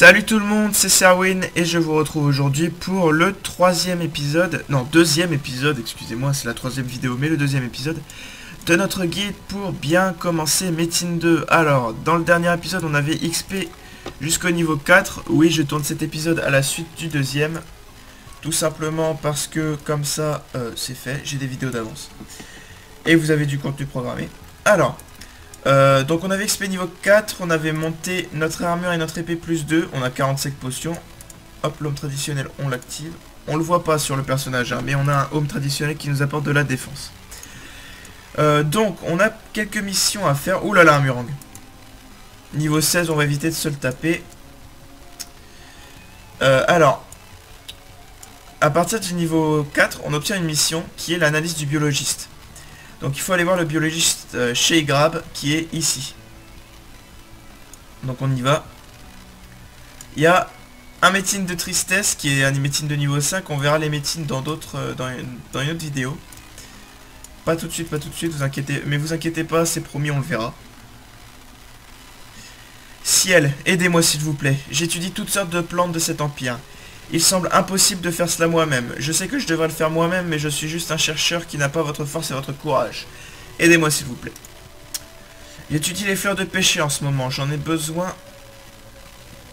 Salut tout le monde, c'est Serwin et je vous retrouve aujourd'hui pour le troisième épisode, non deuxième épisode, excusez-moi, c'est la troisième vidéo, mais le deuxième épisode de notre guide pour bien commencer Metin 2. Alors, dans le dernier épisode, on avait XP jusqu'au niveau 4. Oui, je tourne cet épisode à la suite du deuxième, tout simplement parce que comme ça, c'est fait, j'ai des vidéos d'avance. Et vous avez du contenu programmé. Alors... donc on avait XP niveau 4, on avait monté notre armure et notre épée plus 2, on a 45 potions. Hop, l'homme traditionnel, on l'active. On le voit pas sur le personnage, hein, mais on a un homme traditionnel qui nous apporte de la défense. Donc, on a quelques missions à faire. Ouh là là, un Murang. Niveau 16, on va éviter de se le taper. Alors, à partir du niveau 4, on obtient une mission qui est l'analyse du biologiste. Donc il faut aller voir le biologiste chez Grab qui est ici. Donc on y va. Il y a un médecine de tristesse qui est un médecine de niveau 5. On verra les médecines dans d'autres dans une autre vidéo. Pas tout de suite, vous inquiétez. Mais vous inquiétez pas, c'est promis, on le verra. Ciel, aidez-moi s'il vous plaît. J'étudie toutes sortes de plantes de cet empire. Il semble impossible de faire cela moi-même. Je sais que je devrais le faire moi-même, mais je suis juste un chercheur qui n'a pas votre force et votre courage. Aidez-moi s'il vous plaît. J'étudie les fleurs de pêcher en ce moment. J'en ai besoin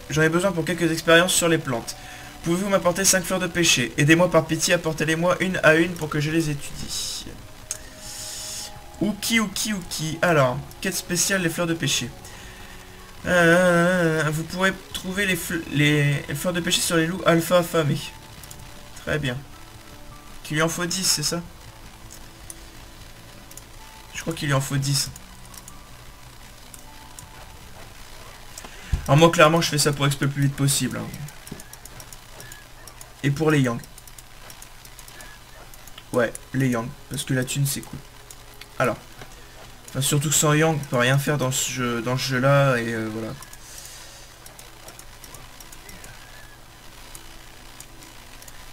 pour quelques expériences sur les plantes. Pouvez-vous m'apporter 5 fleurs de pêcher? Aidez-moi par pitié, apportez-les-moi une à une pour que je les étudie. Ouki. Alors, quête spéciale, les fleurs de pêcher. Vous pourrez trouver les fleurs de pêcher sur les loups alpha affamés. Très bien. Qu'il lui en faut 10, c'est ça? Je crois qu'il lui en faut 10. Alors moi, clairement, je fais ça pour XP le plus vite possible. Hein. Et pour les Yang. Ouais, les Yang. Parce que la thune, c'est cool. Alors. Enfin, surtout que sans Yang, on peut rien faire dans ce jeu là, et voilà.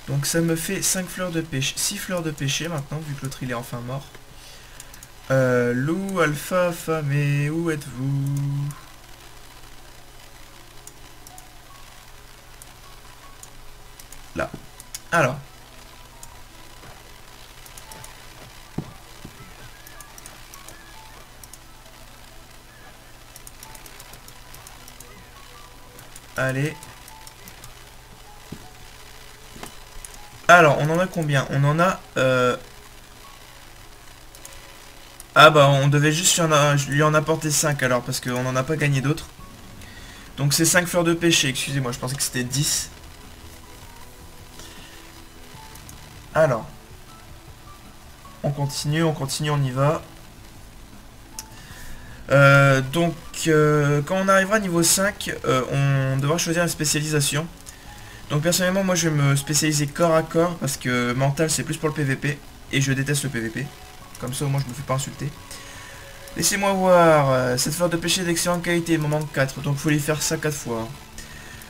Donc ça me fait 5 fleurs de pêche, 6 fleurs de pêcher maintenant, vu que l'autre il est enfin mort. Loup, alpha, affamé, où êtes-vous? Là. Alors. Allez. Alors, on en a combien? On en a... Ah bah, on devait juste lui en apporter 5 alors, parce qu'on n'en a pas gagné d'autres. Donc c'est 5 fleurs de pêcher, excusez-moi, je pensais que c'était 10. Alors. On continue, on y va. Quand on arrivera à niveau 5, on devra choisir une spécialisation. Donc personnellement, moi je vais me spécialiser corps à corps parce que mental c'est plus pour le PVP et je déteste le PVP. Comme ça au moins je me fais pas insulter. Laissez-moi voir, cette fleur de pêcher d'excellente qualité, il m'en manque 4, donc il faut les faire ça 4 fois.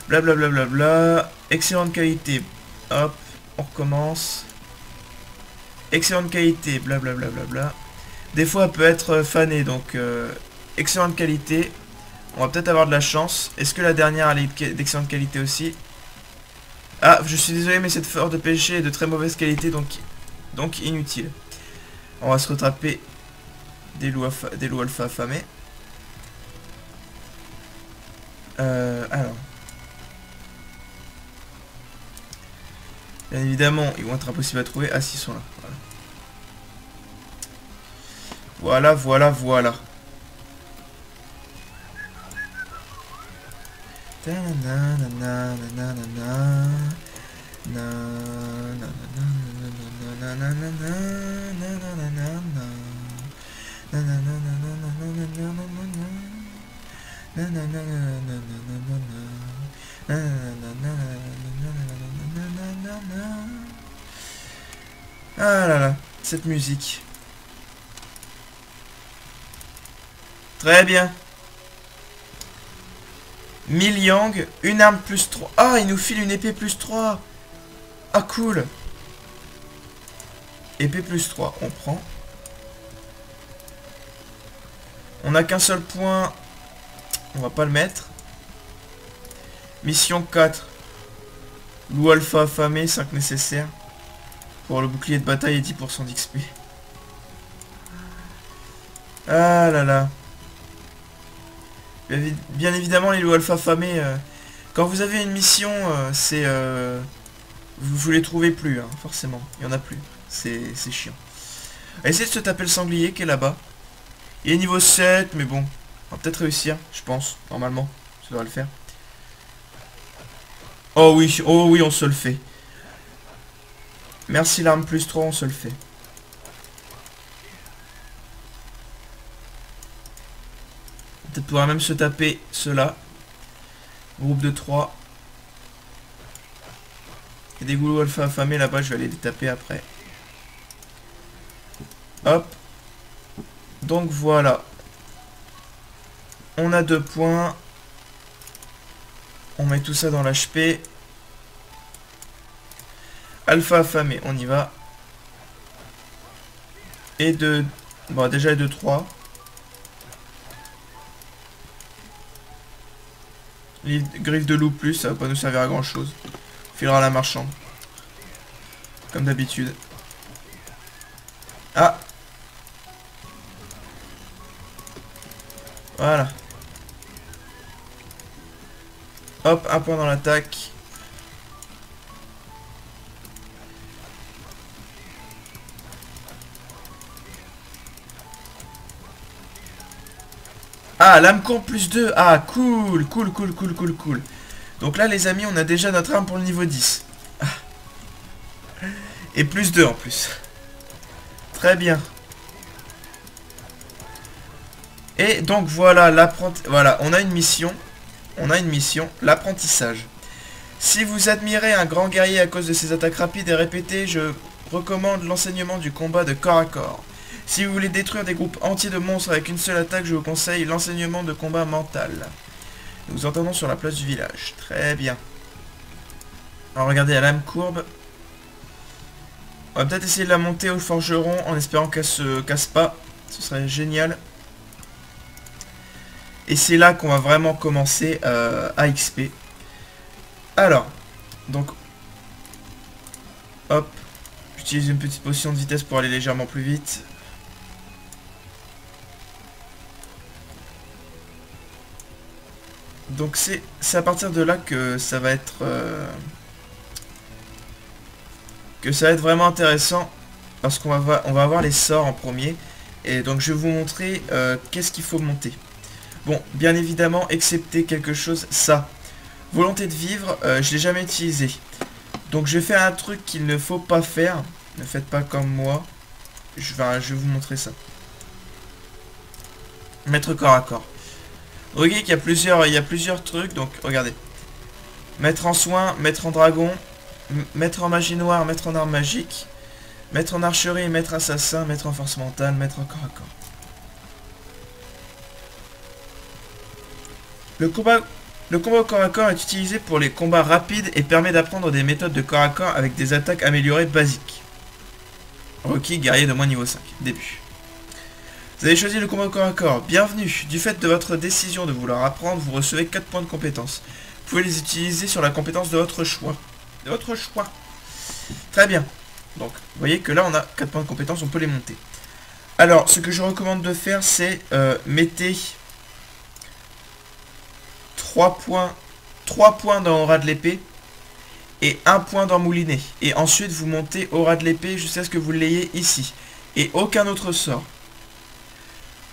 Blablabla, excellente qualité, hop, on recommence. Excellente qualité, blablabla. Des fois elle peut être fanée, donc excellente qualité. On va peut-être avoir de la chance. Est-ce que la dernière elle est d'excellente qualité aussi? Ah, je suis désolé, mais cette fleur de pêcher est de très mauvaise qualité, donc inutile. On va se rattraper des loups alpha affamés. Alors. Bien évidemment, ils vont être impossibles à trouver. Ah, si, ils sont là. Voilà. Ah là là, cette musique. Très bien. 1000 Yang, une arme plus 3. Ah, il nous file une épée plus 3. Ah, cool. Épée plus 3, on prend. On n'a qu'un seul point. On va pas le mettre. Mission 4. Loup alpha affamé, 5 nécessaires. Pour le bouclier de bataille et 10% d'XP. Ah là là. Bien évidemment, les loups alpha affamés, quand vous avez une mission, c'est... vous les trouvez plus, hein, forcément. Il n'y en a plus. C'est chiant. Essayez de se taper le sanglier qui est là-bas. Il est niveau 7, mais bon. On va peut-être réussir, je pense. Normalement, ça devrait le faire. Oh oui, on se le fait. Merci l'arme plus 3, on se le fait. Peut-être pouvoir même se taper ceux-là. Groupe de 3. Il y a des goulous alpha affamés là-bas, je vais aller les taper après. Hop. Donc voilà. On a 2 points. On met tout ça dans l'HP. Alpha affamé, on y va. Et de... Bon, déjà de 3. Griffe de loup plus, ça va pas nous servir à grand chose. On filera la marchande. Comme d'habitude. Ah! Voilà. Hop, un point dans l'attaque. Ah, lame courbe plus 2. Ah, cool. Donc là, les amis, on a déjà notre arme pour le niveau 10. Ah. Et plus 2 en plus. Très bien. Et donc voilà, voilà, on a une mission. L'apprentissage. Si vous admirez un grand guerrier à cause de ses attaques rapides et répétées, je recommande l'enseignement du combat de corps à corps. Si vous voulez détruire des groupes entiers de monstres avec une seule attaque, je vous conseille l'enseignement de combat mental. Nous vous entendons sur la place du village. Très bien. Alors regardez la lame courbe. On va peut-être essayer de la monter au forgeron en espérant qu'elle se casse pas. Ce serait génial. Et c'est là qu'on va vraiment commencer à XP. Alors, donc, hop, j'utilise une petite potion de vitesse pour aller légèrement plus vite. Donc c'est à partir de là que ça va être vraiment intéressant parce qu'on va avoir les sorts en premier. Et donc je vais vous montrer qu'est-ce qu'il faut monter. Bon, bien évidemment, excepté quelque chose, ça. Volonté de vivre, je l'ai jamais utilisé. Donc je vais faire un truc qu'il ne faut pas faire. Ne faites pas comme moi. Je vais vous montrer ça. Mettre corps à corps. Vous voyez qu'il y a plusieurs trucs, donc regardez. Mettre en soin, mettre en dragon, mettre en magie noire, mettre en arme magique, mettre en archerie, mettre assassin, mettre en force mentale, mettre en corps à corps. Le combat au corps à corps est utilisé pour les combats rapides et permet d'apprendre des méthodes de corps à corps avec des attaques améliorées basiques. Requis, guerrier de moins niveau 5. Début. Vous avez choisi le combat au corps à corps. Bienvenue. Du fait de votre décision de vouloir apprendre, vous recevez 4 points de compétences. Vous pouvez les utiliser sur la compétence de votre choix. Très bien. Donc, vous voyez que là, on a 4 points de compétences, on peut les monter. Alors, ce que je recommande de faire, c'est mettez 3 points dans Aura de l'épée et 1 point dans Moulinet. Et ensuite, vous montez Aura de l'épée jusqu'à ce que vous l'ayez ici. Et aucun autre sort.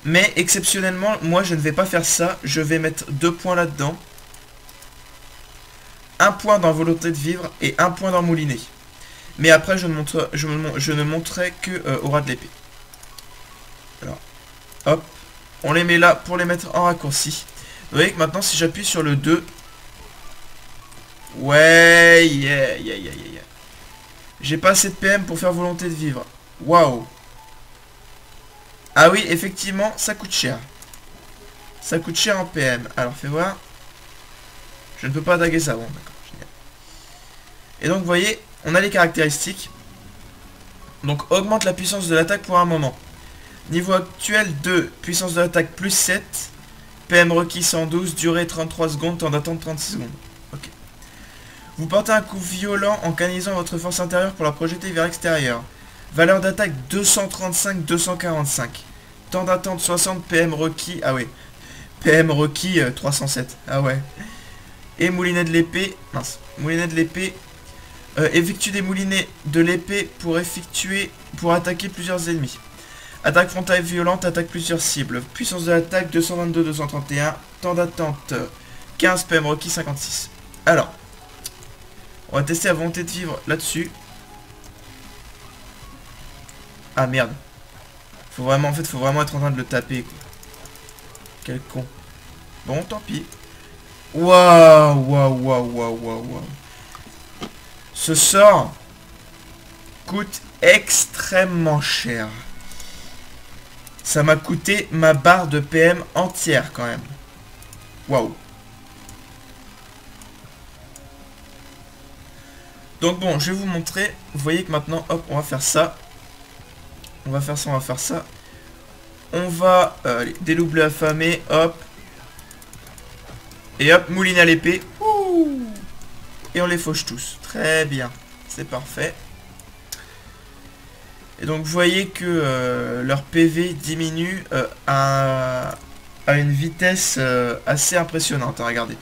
Mais exceptionnellement, moi je ne vais pas faire ça. Je vais mettre 2 points là-dedans. 1 point dans Volonté de vivre et 1 point dans Moulinet. Mais après, je ne montrerai que Aura de l'épée. Alors, hop. On les met là pour les mettre en raccourci. Vous voyez que maintenant, si j'appuie sur le 2... Ouais, J'ai pas assez de PM pour faire Volonté de vivre. Waouh. Ah oui, effectivement, ça coûte cher. Ça coûte cher en PM. Alors, fais voir. Je ne peux pas daguer ça. Bon, d'accord. Génial. Et donc, vous voyez, on a les caractéristiques. Donc, augmente la puissance de l'attaque pour un moment. Niveau actuel 2, puissance de l'attaque plus 7. PM requis 112, durée 33 secondes, temps d'attente 36 secondes. Ok. Vous portez un coup violent en canalisant votre force intérieure pour la projeter vers l'extérieur. Valeur d'attaque 235-245. Temps d'attente 60 PM requis. Ah ouais. PM requis 307. Ah ouais. Et moulinet de l'épée. Mince. Moulinet de l'épée. Effectue des moulinets de l'épée pour attaquer plusieurs ennemis. Attaque frontale violente, attaque plusieurs cibles. Puissance de l'attaque 222-231. Temps d'attente 15 PM requis 56. Alors, on va tester la volonté de vivre là-dessus. Ah merde. Faut vraiment être en train de le taper, quoi. Quel con. Bon, tant pis. Waouh. Ce sort coûte extrêmement cher. Ça m'a coûté ma barre de PM entière quand même. Waouh. Donc bon, je vais vous montrer. Vous voyez que maintenant, hop, on va faire ça. On va faire ça. On va dédoubler affamé, hop. Et hop, mouline à l'épée. Et on les fauche tous. Très bien. C'est parfait. Et donc vous voyez que leur PV diminue à une vitesse assez impressionnante. Hein, regardez.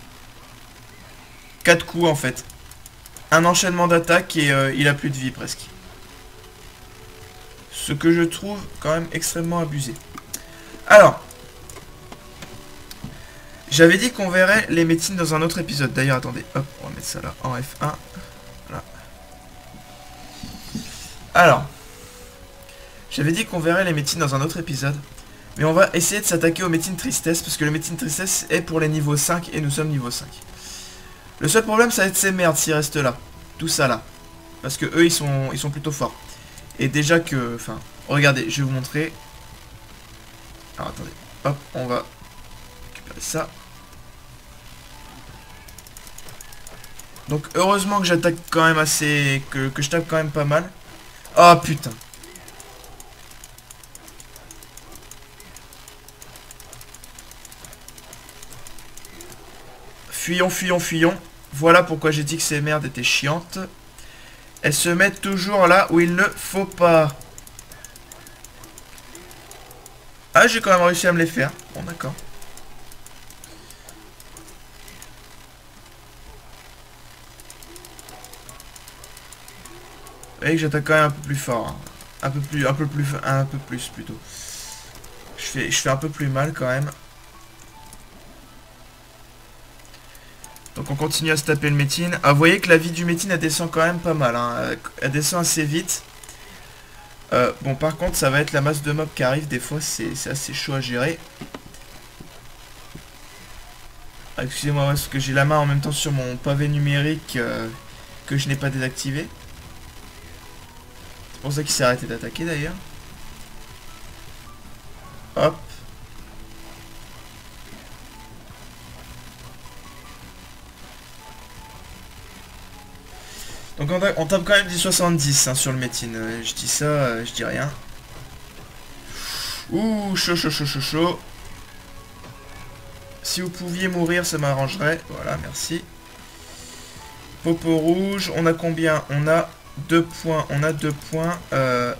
4 coups en fait. Un enchaînement d'attaque et il a plus de vie presque. Ce que je trouve quand même extrêmement abusé. Alors. J'avais dit qu'on verrait les médecines dans un autre épisode. D'ailleurs, attendez. Hop, on va mettre ça là en F1. Voilà. Alors. J'avais dit qu'on verrait les médecines dans un autre épisode. Mais on va essayer de s'attaquer aux médecines tristesse. Parce que le médecine tristesse est pour les niveaux 5 et nous sommes niveau 5. Le seul problème, ça va être ces merdes s'ils restent là. Tout ça là. Parce que eux, ils sont plutôt forts. Et déjà que... Enfin, regardez, je vais vous montrer. Alors, attendez. Hop, on va récupérer ça. Donc, heureusement que j'attaque quand même assez... Que je tape quand même pas mal. Oh, putain. Fuyons. Voilà pourquoi j'ai dit que ces merdes étaient chiantes. Elles se mettent toujours là où il ne faut pas. Ah, j'ai quand même réussi à me les faire. Bon, d'accord. Vous voyez que j'attaque quand même un peu plus fort. Hein. Un peu plus plutôt. Je fais un peu plus mal quand même. Donc on continue à se taper le métine. Ah, vous voyez que la vie du métine elle descend quand même pas mal. Hein. Elle descend assez vite. Bon, par contre, ça va être la masse de mobs qui arrive. Des fois, c'est assez chaud à gérer. Ah, excusez-moi, parce que j'ai la main en même temps sur mon pavé numérique que je n'ai pas désactivé. C'est pour ça qu'il s'est arrêté d'attaquer d'ailleurs. Hop. Donc on tape quand même du 70 hein, sur le métine. Je dis ça, je dis rien. Ouh, chaud. Si vous pouviez mourir, ça m'arrangerait. Voilà, merci. Popo rouge, on a combien? On a 2 points.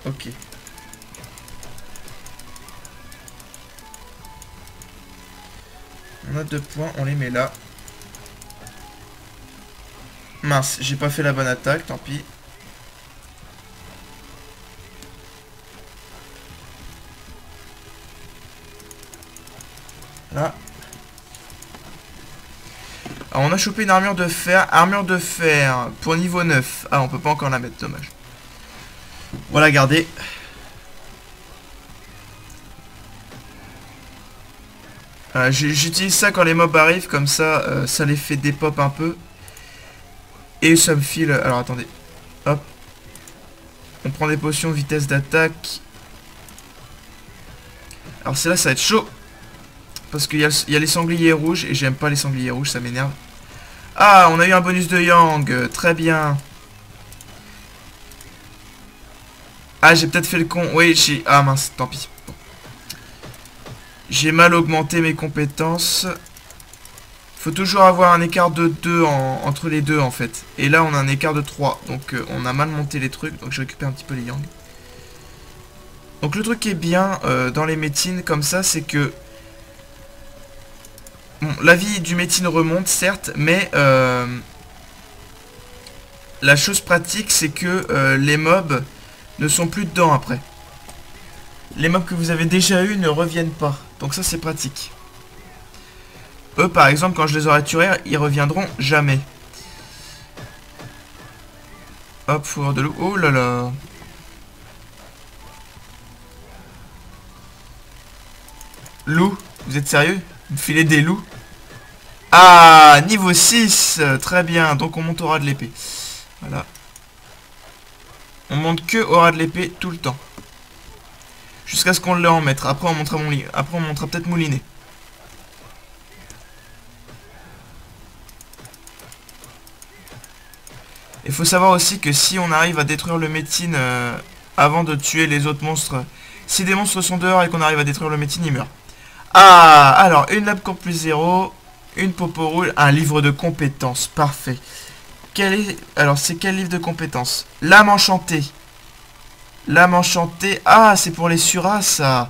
Ok. On a 2 points, on les met là. Mince, j'ai pas fait la bonne attaque, tant pis. Là. Alors on a chopé une armure de fer. Armure de fer pour niveau 9. Ah, on peut pas encore la mettre, dommage. Voilà, gardez. J'utilise ça quand les mobs arrivent, comme ça, ça les fait dépop un peu. Et ça me file... Alors attendez. Hop. On prend des potions, vitesse d'attaque. Alors c'est là, ça va être chaud. Parce qu'il y a les sangliers rouges. Et j'aime pas les sangliers rouges, ça m'énerve. Ah, on a eu un bonus de Yang. Très bien. Ah, j'ai peut-être fait le con. Oui, j'ai... Ah mince, tant pis. Bon. J'ai mal augmenté mes compétences. faut toujours avoir un écart de 2 entre les deux en fait. Et là on a un écart de 3. Donc on a mal monté les trucs. Donc je récupère un petit peu les yang. Donc le truc qui est bien dans les métines comme ça, c'est que... Bon, la vie du métine remonte certes, mais... la chose pratique, c'est que les mobs ne sont plus dedans après. Les mobs que vous avez déjà eu ne reviennent pas. Donc ça c'est pratique. Eux par exemple quand je les aurai tués, ils reviendront jamais. Hop, faut avoir de l'eau. Oh là là. Loup, vous êtes sérieux? Vous me filez des loups? Ah, niveau 6. Très bien, donc on monte aura de l'épée. Voilà. On monte que aura de l'épée tout le temps. Jusqu'à ce qu'on l'ait en maître. Après on montera après on montera peut-être moulinet. Il faut savoir aussi que si on arrive à détruire le métine avant de tuer les autres monstres, si des monstres sont dehors et qu'on arrive à détruire le métine, il meurt. Ah, alors une lame courbe plus 0, une popo roule, un livre de compétences, parfait. Alors c'est quel livre de compétences? Lame enchantée. Lame enchantée, ah c'est pour les suras ça.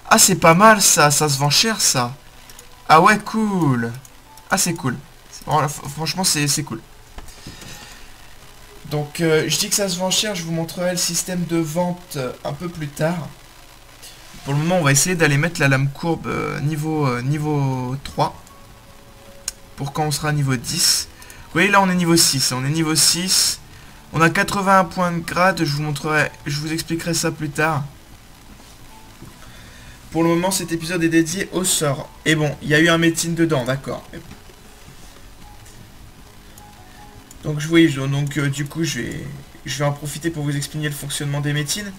Ah c'est pas mal ça, ça se vend cher ça. Ah ouais cool. Ah c'est cool. Franchement c'est cool. Donc je dis que ça se vend cher, je vous montrerai le système de vente un peu plus tard. Pour le moment on va essayer d'aller mettre la lame courbe niveau 3. Pour quand on sera niveau 10. Vous voyez là on est niveau 6, on est niveau 6. On a 81 points de grade, je vous expliquerai ça plus tard. Pour le moment cet épisode est dédié au sort. Et bon, il y a eu un métine dedans, d'accord. Donc oui, donc du coup je vais en profiter pour vous expliquer le fonctionnement des métines.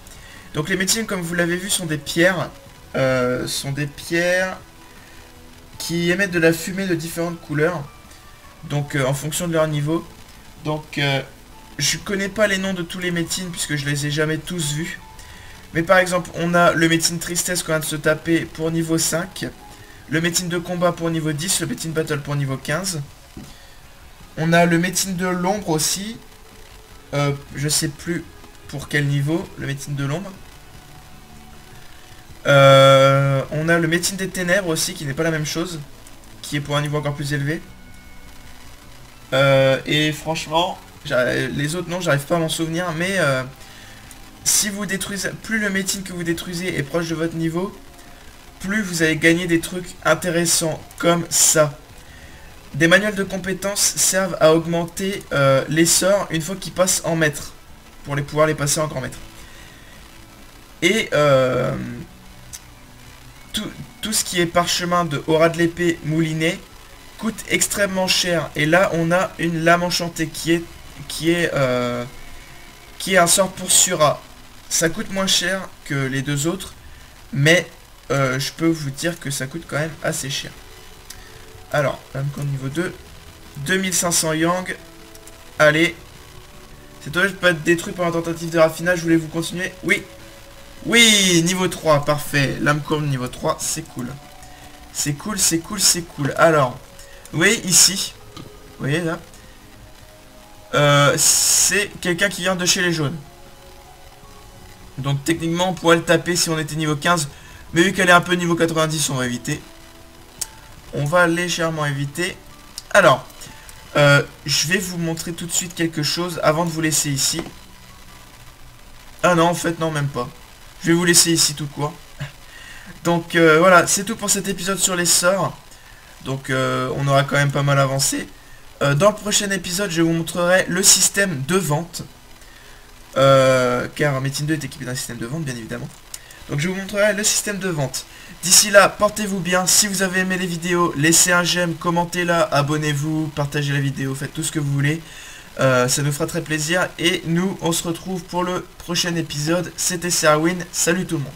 Donc les métines comme vous l'avez vu sont des pierres. Qui émettent de la fumée de différentes couleurs. Donc en fonction de leur niveau. Donc je connais pas les noms de tous les métines puisque je les ai jamais tous vus. Mais par exemple on a le métine tristesse qu'on vient de se taper pour niveau 5. Le métine de combat pour niveau 10. Le métine battle pour niveau 15. On a le métine de l'ombre aussi. Je sais plus pour quel niveau. Le métine de l'ombre. On a le métine des ténèbres aussi qui n'est pas la même chose. Qui est pour un niveau encore plus élevé. Et franchement, les autres non, j'arrive pas à m'en souvenir. Mais si vous détruisez, plus le métine que vous détruisez est proche de votre niveau, plus vous allez gagner des trucs intéressants comme ça. Des manuels de compétences servent à augmenter les sorts une fois qu'ils passent en maître. Pour pouvoir les passer en grand maître. Et tout ce qui est parchemin de aura de l'épée moulinet coûte extrêmement cher. Et là on a une lame enchantée qui est un sort pour Sura. Ça coûte moins cher que les deux autres. Mais je peux vous dire que ça coûte quand même assez cher. Alors, lame courbe niveau 2. 2500 yang. Allez. Cet objet peut être détruit par une tentative de raffinage. Voulez-vous continuer? Oui. Oui, niveau 3, parfait. Lame courbe niveau 3, c'est cool. C'est cool, c'est cool, c'est cool. Alors, vous voyez ici. Vous voyez là. C'est quelqu'un qui vient de chez les jaunes. Donc techniquement, on pourrait le taper si on était niveau 15. Mais vu qu'elle est un peu niveau 90, on va éviter. On va légèrement éviter. Alors, je vais vous montrer tout de suite quelque chose avant de vous laisser ici. Ah non, en fait, non, même pas. Je vais vous laisser ici tout court. Donc, voilà, c'est tout pour cet épisode sur les sorts. Donc, on aura quand même pas mal avancé. Dans le prochain épisode, je vous montrerai le système de vente. Car Métine 2 est équipé d'un système de vente, bien évidemment. Donc je vous montrerai le système de vente. D'ici là, portez-vous bien. Si vous avez aimé les vidéos, laissez un j'aime, commentez-la, abonnez-vous, partagez la vidéo, faites tout ce que vous voulez. Ça nous fera très plaisir. Et nous, on se retrouve pour le prochain épisode. C'était Serwin. Salut tout le monde.